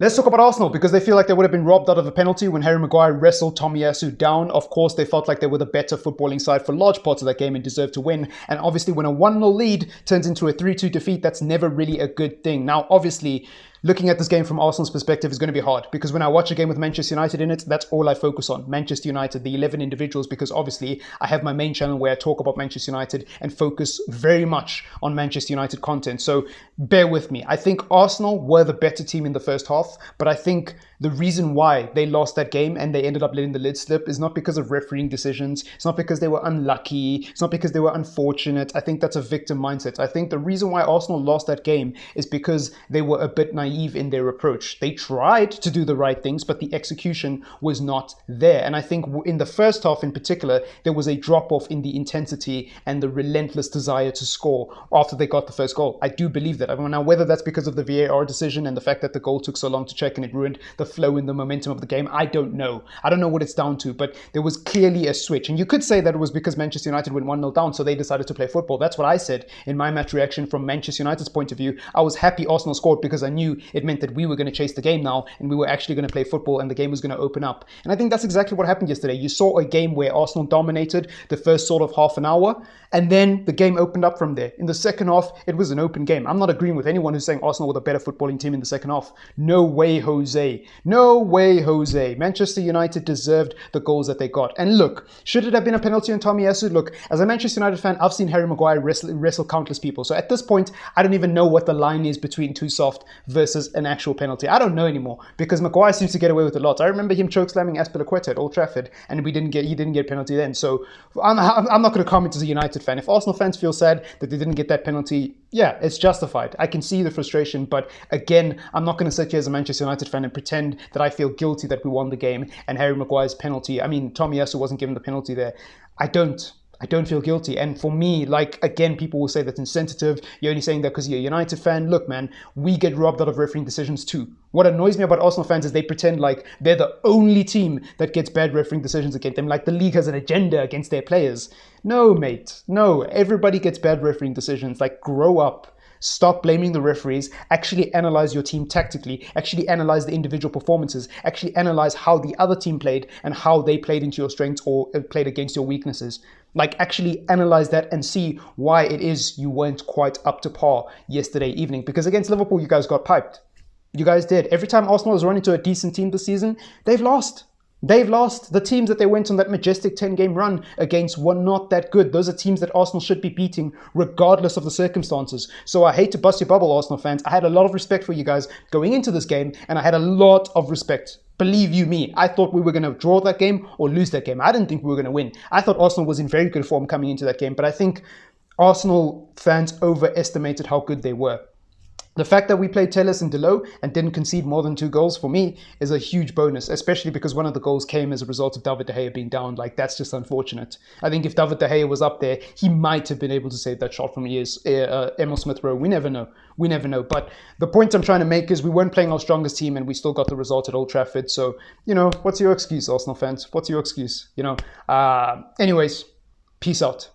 Let's talk about Arsenal because they feel like they would have been robbed out of a penalty when Harry Maguire wrestled Tomiyasu down. Of course, they felt like they were the better footballing side for large parts of that game and deserved to win. And obviously, when a 1-0 lead turns into a 3-2 defeat, that's never really a good thing. Now, obviously, looking at this game from Arsenal's perspective is going to be hard because when I watch a game with Manchester United in it, that's all I focus on. Manchester United, the 11 individuals, because obviously I have my main channel where I talk about Manchester United and focus very much on Manchester United content. So bear with me. I think Arsenal were the better team in the first half, but I think the reason why they lost that game and they ended up letting the lid slip is not because of refereeing decisions. It's not because they were unlucky. It's not because they were unfortunate. I think that's a victim mindset. I think the reason why Arsenal lost that game is because they were a bit naive in their approach. They tried to do the right things, but the execution was not there. And I think in the first half in particular, there was a drop-off in the intensity and the relentless desire to score after they got the first goal. I do believe that. I mean, now, whether that's because of the VAR decision and the fact that the goal took so long to check and it ruined the flow and the momentum of the game, I don't know. I don't know what it's down to, but there was clearly a switch. And you could say that it was because Manchester United went 1-0 down, so they decided to play football. That's what I said in my match reaction from Manchester United's point of view. I was happy Arsenal scored because I knew it meant that we were going to chase the game now and we were actually going to play football and the game was going to open up. And I think that's exactly what happened yesterday. You saw a game where Arsenal dominated the first sort of half an hour and then the game opened up from there. In the second half, it was an open game. I'm not agreeing with anyone who's saying Arsenal were the better footballing team in the second half. No way, Jose. No way, Jose. Manchester United deserved the goals that they got. And look, should it have been a penalty on Tomiyasu? Look, as a Manchester United fan, I've seen Harry Maguire wrestle countless people. So at this point, I don't even know what the line is between too soft versus an actual penalty. I don't know anymore because Maguire seems to get away with a lot. I remember him chokeslamming Aspilicueta at Old Trafford and he didn't get a penalty then. So I'm not going to comment as a United fan. If Arsenal fans feel sad that they didn't get that penalty, yeah, it's justified. I can see the frustration, but again, I'm not going to sit here as a Manchester United fan and pretend that I feel guilty that we won the game and Harry Maguire's penalty. I mean, Tomiyasu wasn't given the penalty there. I don't feel guilty. And for me, like, again, people will say that's insensitive. You're only saying that because you're a United fan. Look, man, we get robbed out of refereeing decisions too. What annoys me about Arsenal fans is they pretend like they're the only team that gets bad refereeing decisions against them, like the league has an agenda against their players. No, mate. No, everybody gets bad refereeing decisions. Like, grow up. Stop blaming the referees. Actually analyze your team tactically. Actually analyze the individual performances. Actually analyze how the other team played and how they played into your strengths or played against your weaknesses. Like, actually analyze that and see why it is you weren't quite up to par yesterday evening. Because against Liverpool, you guys got piped. You guys did. Every time Arsenal has run into a decent team this season, they've lost. They've lost. The teams that they went on that majestic 10-game run against were not that good. Those are teams that Arsenal should be beating regardless of the circumstances. So I hate to bust your bubble, Arsenal fans. I had a lot of respect for you guys going into this game, and I had a lot of respect. Believe you me, I thought we were going to draw that game or lose that game. I didn't think we were going to win. I thought Arsenal was in very good form coming into that game, but I think Arsenal fans overestimated how good they were. The fact that we played Telles and Delo and didn't concede more than 2 goals for me is a huge bonus, especially because one of the goals came as a result of David De Gea being down. Like, that's just unfortunate. I think if David De Gea was up there, he might have been able to save that shot from Emil Smith-Rowe. We never know. We never know. But the point I'm trying to make is we weren't playing our strongest team and we still got the result at Old Trafford. So, you know, what's your excuse, Arsenal fans? What's your excuse? You know, anyways, peace out.